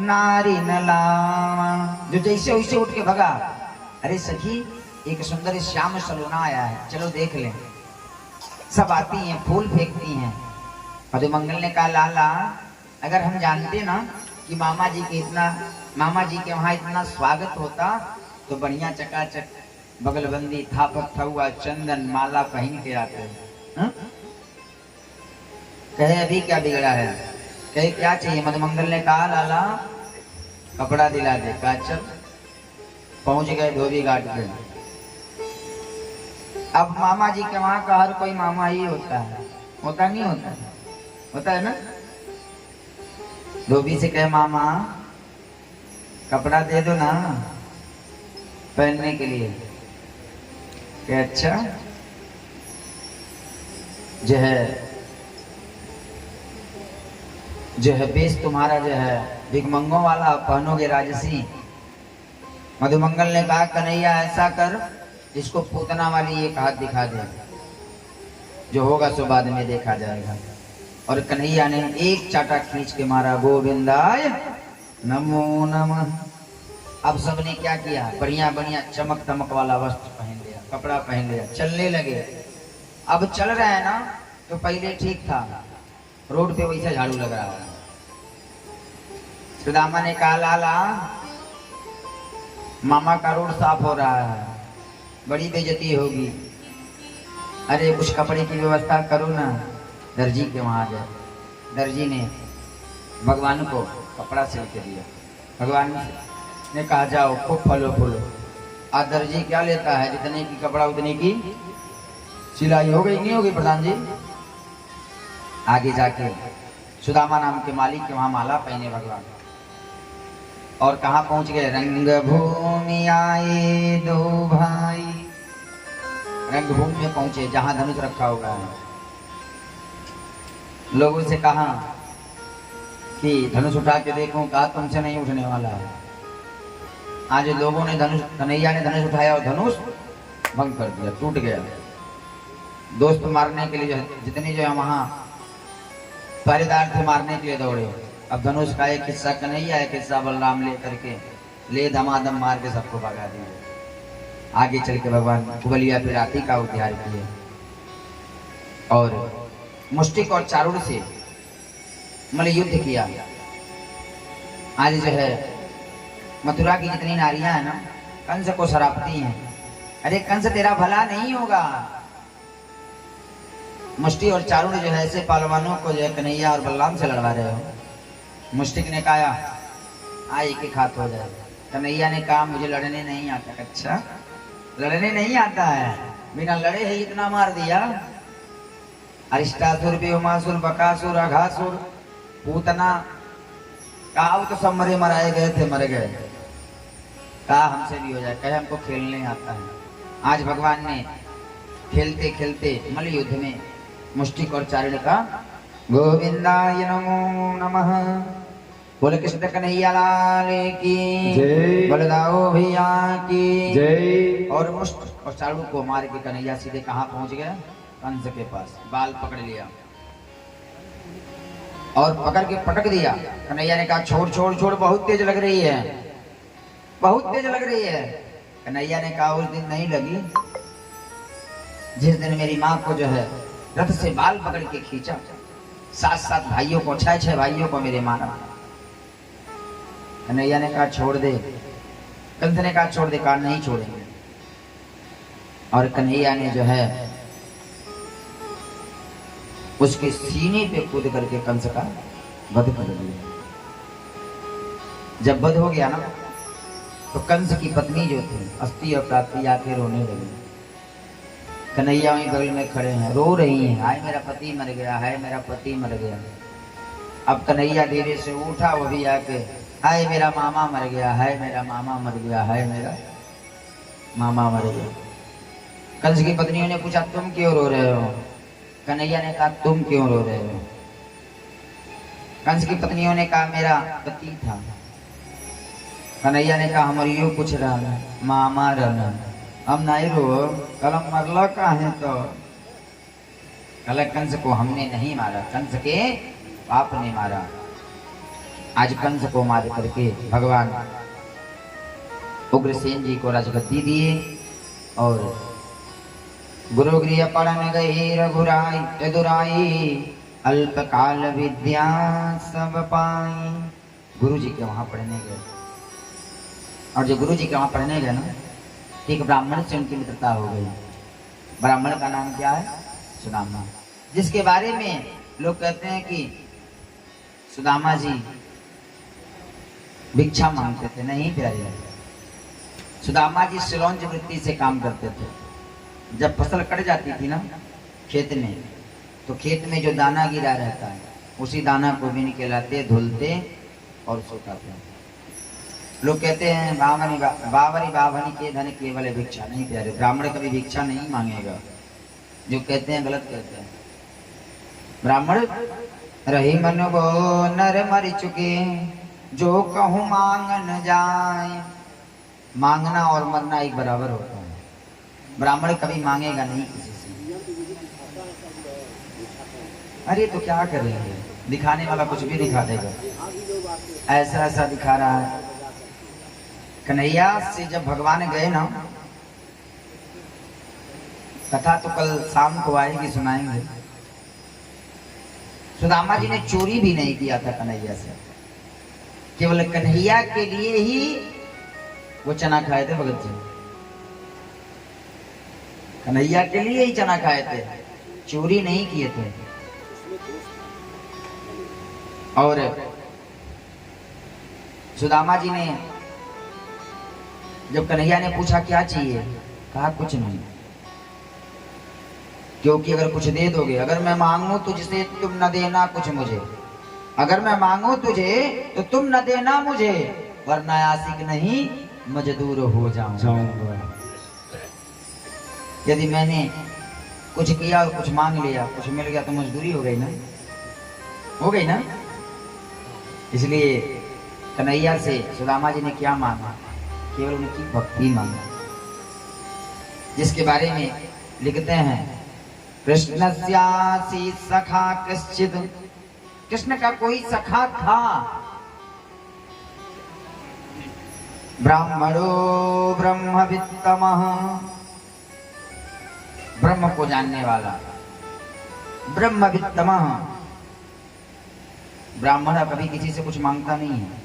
नारी न लावा, जो जैसे वैसे उठ के भगा। अरे सखी, एक सुंदर श्याम सलोना आया है, चलो देख लें। सब आती हैं, फूल फेंकती हैं। मधुमंगल ने कहा लाला, अगर हम जानते ना कि मामा जी के वहां इतना स्वागत होता तो बढ़िया चकाचक बगलबंदी थापक थुआ चंदन माला पहन के आते। कहे अभी क्या बिगड़ा है, कहे क्या चाहिए। मधुमंगल ने कहा लाला कपड़ा दिला दे। कहा चल। पहुंच गए धोबी घाट पे। अब मामा जी के वहां का हर कोई मामा ही होता है, होता नहीं होता, होता है ना। धोबी से कहे मामा कपड़ा दे दो ना पहनने के लिए। कि अच्छा जो है बेस तुम्हारा जो है भिखमंगों वाला, पहनोगे राजसी। मधुमंगल ने कहा कन्हैया ऐसा कर, इसको पूतना वाली एक हाथ दिखा दे, जो होगा सो बाद में देखा जाएगा। और कन्हैया ने एक चाटा खींच के मारा, गोविंदाय नमो नमः। अब सबने क्या किया, बढ़िया बढ़िया चमक तमक वाला वस्त्र पहन लिया, कपड़ा पहन लिया, चलने लगे। अब चल रहे हैं ना, तो पहले ठीक था, रोड पे वैसे झाड़ू लग रहा है। सुदामा ने कहा लाला मामा का रोड साफ हो रहा है, बड़ी बेइज्जती होगी। अरे कुछ कपड़े की व्यवस्था करो ना। दर्जी के वहां गए, दर्जी ने भगवान को कपड़ा सिल के दिया। भगवान ने कहा जाओ खूब फलो फूलो। आज दर्जी क्या लेता है, जितने की कपड़ा उतने की सिलाई हो गई, नहीं होगी प्रधान जी। आगे जाके सुदामा नाम के मालिक के वहां माला पहने भगवान। और कहाँ पहुंच गए, रंग भूमि आए दो भाई। रंगभूमि में पहुंचे जहां धनुष रखा हुआ है। लोगों से कहा कि धनुष उठा के देखो, कहा तुमसे नहीं उठने वाला है। आज लोगों ने कन्हैया ने धनुष उठाया और धनुष भंग कर दिया, टूट गया। दोस्त मारने के लिए जितने जो है वहां पहरेदार थे मारने के लिए दौड़े। अब धनुष का एक हिस्सा कन्हैया, एक हिस्सा बलराम ले करके ले धमाधम मार के सबको भगा दिए। आगे चल के भगवान कुबलिया पिराती का उद्धार किए और मुष्टिक और चारुड़ से मल युद्ध किया। आज जो है मथुरा की जितनी नारियां हैं ना, कंस को सरापती हैं। अरे कंस तेरा भला नहीं होगा। मुष्टि और चारुड़ जो है ऐसे पहलवानों को जो है कन्हैया और बलराम से लड़वा रहे हो। मुष्टिक ने कहा एक एक हाथ हो जाए। कन्हैया ने कहा मुझे लड़ने नहीं आता। अच्छा लड़ने नहीं आता है, बिना लड़े ही इतना मार दिया। अरिष्टासुर, व्योमासुर, बकासुर, अघासुर, पूतना, कहा तो सब मराए गए थे, मर गए। कहा हमसे भी हो जाए, कहे हमको खेलने आता है। आज भगवान ने खेलते खेलते मल युद्ध में मुष्टिक और चारुड़ का गोविंदाय नमो नमः। बोले कृष्ण कन्हैया लाल की जय, बलदाओ भैया की जय। और मुष्ट और चारुड़ को मार के कन्हैया सीधे कहाँ पहुंच गया, कंस के पास। बाल पकड़ लिया और पकड़ के पटक दिया। कन्हैया ने कहा छोड़ छोड़ छोड़, बहुत तेज लग रही है, बहुत तेज लग रही है। कन्हैया ने कहा उस दिन नहीं लगी जिस दिन मेरी माँ को जो है रथ से बाल पकड़ के खींचा। 7 भाइयों को, 6 भाइयों को मेरे मारा। कन्हैया ने कहा छोड़ दे। कंस ने कहा छोड़ दे। कहा नहीं छोड़ेंगे। और कन्हैया ने जो है उसके सीने पे कूद करके कंस का वध कर दिया। जब वध हो गया ना, तो कंस की पत्नी जो थी अस्ति और प्राप्ति आके रोने लगी। कन्हैया वहीं बगल में खड़े हैं, रो रही हैं, हाय मेरा पति मर गया, हाय मेरा पति मर गया। अब कन्हैया धीरे से उठा, वो भी आके हाय मेरा मामा मर गया, हाय मेरा मामा मर गया, हाय मेरा मामा मर गया। कंस की पत्नियों ने पूछा तुम क्यों रो रहे हो? कन्हैया ने कहा तुम क्यों रो रहे हो? कंस की पत्नियों ने कहा मेरा पति था। कन्हैया ने कहा हमारी यो पूछ रहा मामा रहना, हम नहीं रो, कल मरला का है तो कल कंस को हमने नहीं मारा, कंस के बाप ने मारा। आज कंस को मार करके भगवान उग्रसेन जी को राजगद्दी दिए और गुरु गृह पढ़न गए रघुराई यदुराई अल्पकाल विद्या सब पाई। गुरु जी के वहां पढ़ने गए और जो गुरु जी के वहां पढ़ने गए ना, एक ब्राह्मण से उनकी मित्रता हो गई। ब्राह्मण का नाम क्या है? सुदामा, जिसके बारे में लोग कहते हैं कि सुदामा जी भिक्षा मांगते थे। नहीं प्यारे, सुदामा जी सिलौंज वृत्ति से काम करते थे। जब फसल कट जाती थी ना खेत में, तो खेत में जो दाना गिरा रहता है उसी दाना को भी निकलाते, धुलते और सुखाते। लोग कहते हैं बावरी बावनी के धन केवल भिक्षा। नहीं प्यारे, ब्राह्मण कभी भिक्षा नहीं मांगेगा। जो कहते हैं गलत कहते हैं। ब्राह्मण रही मन वो नर मर चुके, जो कहूँ मांग न जाए। मांगना और मरना एक बराबर होता है। ब्राह्मण कभी मांगेगा नहीं किसी से। अरे तो क्या करेंगे, दिखाने वाला कुछ भी दिखा देगा। ऐसा ऐसा दिखा रहा है। कन्हैया से जब भगवान गए ना, कथा तो कल शाम को आएगी, सुनाएंगे। सुदामा जी ने चोरी भी नहीं किया था कन्हैया से, केवल कन्हैया के लिए ही वो चना खाए थे। भगत जी कन्हैया के लिए ही चना खाए थे, चोरी नहीं किए थे। और सुदामा जी ने जब कन्हैया ने पूछा क्या चाहिए, कहा कुछ नहीं, क्योंकि अगर कुछ दे दोगे, अगर मैं मांगू तुझसे तुम न देना कुछ मुझे, अगर मैं मांगू तुझे तो तुम न देना मुझे, वरना आशिक नहीं मजदूर हो जाऊंगा। यदि मैंने कुछ किया और कुछ मांग लिया, कुछ मिल गया तो मजदूरी हो गई ना, हो गई ना। इसलिए कन्हैया से सुदामा जी ने क्या मांगा, केवल उनकी भक्ति मांगा, जिसके बारे में लिखते हैं कृष्णस्यासी सखा कश्चित्। कृष्ण का कोई सखा था, ब्राह्मणो ब्रह्मवित्तमः, ब्रह्म को जानने वाला। ब्रह्मवित्तमः, ब्राह्मण कभी किसी से कुछ मांगता नहीं है।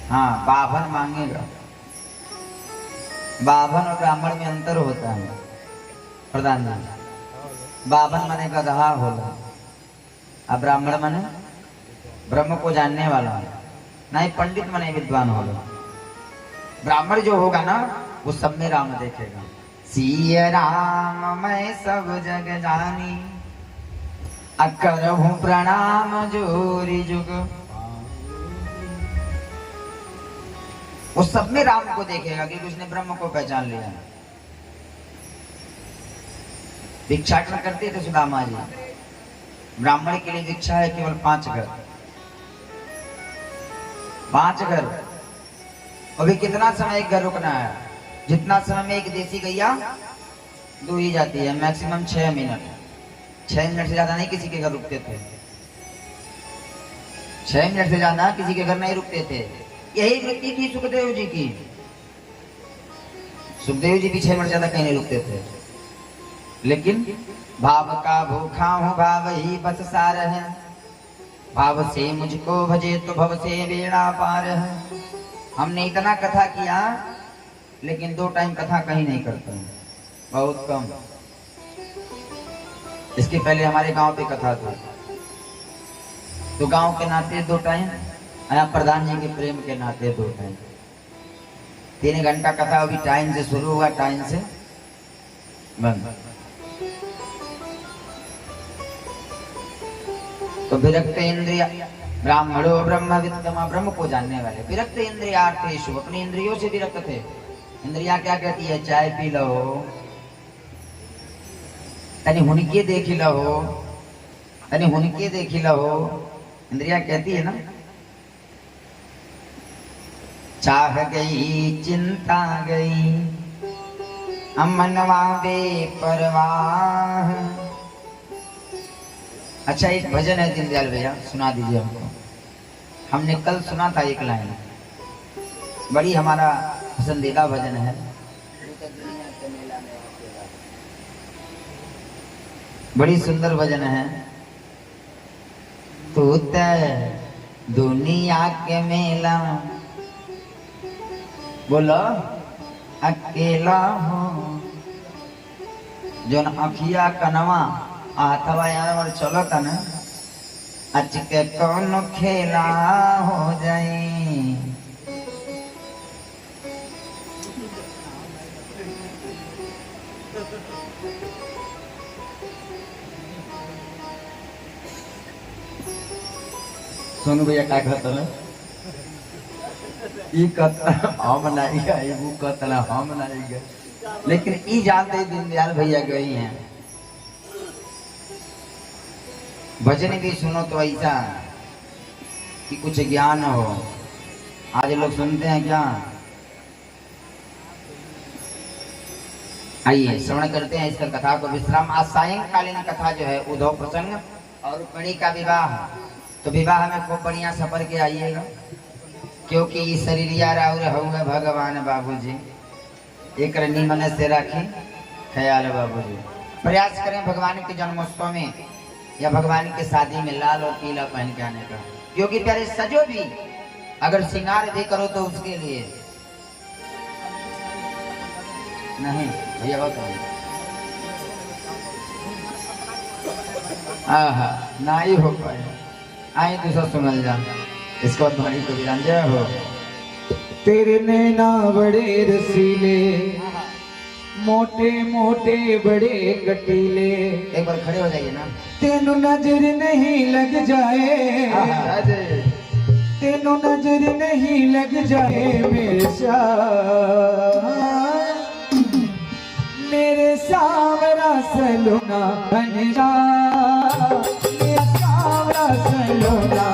हाँ, बाभन मांगेगा। बाभन और ब्राह्मण में अंतर होता है प्रधान जी। बाभन माने गधा होला, अब ब्राह्मण माने ब्रह्म को जानने वाला, नहीं पंडित माने विद्वान होला। ब्राह्मण जो होगा ना वो सब में राम देखेगा। सिया राम मैं सब जग जानी, अकरहूं प्रणाम जोरी जुग। वो सब में राम को देखेगा क्योंकि उसने ब्रह्म को पहचान लिया। भिक्षाटन करते थे सुदामा जी। ब्राह्मण के लिए भिक्षा है केवल 5 घर, 5 घर। अभी कितना समय एक घर रुकना है, जितना समय में एक देसी गैया दो ही जाती है, मैक्सिमम 6 मिनट। 6 मिनट से ज्यादा नहीं किसी के घर रुकते थे। 6 मिनट से ज्यादा किसी के घर नहीं रुकते थे। यही वृत्ति थी सुखदेव जी की। सुखदेव जी भी 6 मिनट ज्यादा कहीं नहीं रुकते थे। लेकिन भाव का भूखा हूँ भाव ही बस सार है, भाव से मुझको भजे तो भव से बेड़ा पार है। हमने इतना कथा किया लेकिन 2 टाइम कथा कहीं नहीं करते हैं, बहुत कम। इसके पहले हमारे गांव पे कथा था, तो गांव के नाते 2 टाइम, यहाँ प्रधान जी के प्रेम के नाते 2 टाइम। 3 घंटा कथा अभी टाइम से शुरू हुआ, टाइम से बंद। तो विरक्त इंद्रिया ब्राह्मणो ब्रह्मवित्तम, ब्रह्म को जानने वाले। विरक्त इंद्रियार्थेषु, अपनी इंद्रियों से विरक्त थे। इंद्रिया क्या कहती है? चाय पी लो, तनी हुनके देख लो, तनी हुनके देख लो, इंद्रिया कहती है ना। चाह गई चिंता गई, अमनवा बेपरवाह। अच्छा, एक भजन है दीनदयाल भैया, सुना दीजिए हमको। हमने कल सुना था एक लाइन, बड़ी हमारा पसंदीदा भजन है। बड़ी सुंदर भजन है। तू ते दुनिया के मेला बोलो अकेला हो, जो अखिया कनवा आथवा यार चलो तन अच के कौन खेला हो जाए। सोनू भैया क्या कहते हैं, ई कहता हम नहीं गए, वो कहता हम नहीं गए, लेकिन ई जानते दीनदयाल भैया गई हैं। भजन भी सुनो तो ऐसा कि कुछ ज्ञान हो। आज लोग सुनते हैं क्या? आइए श्रवण करते हैं इसका कथा को विश्राम। आज सायंकालीन कथा जो है उद्धव प्रसंग और रुक्मिणी का विवाह। तो विवाह में खूब बढ़िया सफर के आइएगा, क्योंकि शरीरिया राउर हुए भगवान बाबूजी, एक निमन से रखी ख्याल बाबूजी। प्रयास करें भगवान के जन्मोत्सव में या भगवान के शादी में लाल और पीला पहन के आने का, क्योंकि प्यारे सजो भी अगर श्रृंगार भी करो तो उसके लिए नहीं भैया बहुत ना ही हो पाए। आए दूसरा सुनल जा, इसको ध्वनि को विरांजय हो। तेरे नैना बड़े रसीले, मोटे मोटे बड़े कटीले, एक बार खड़े हो जाइए ना। तेनू नजर नहीं लग जाए, तेनू नजर नहीं लग जाए मेरे श्याम, मेरे सावरा सलोना घनश्याम, मेरा सावरा सलोना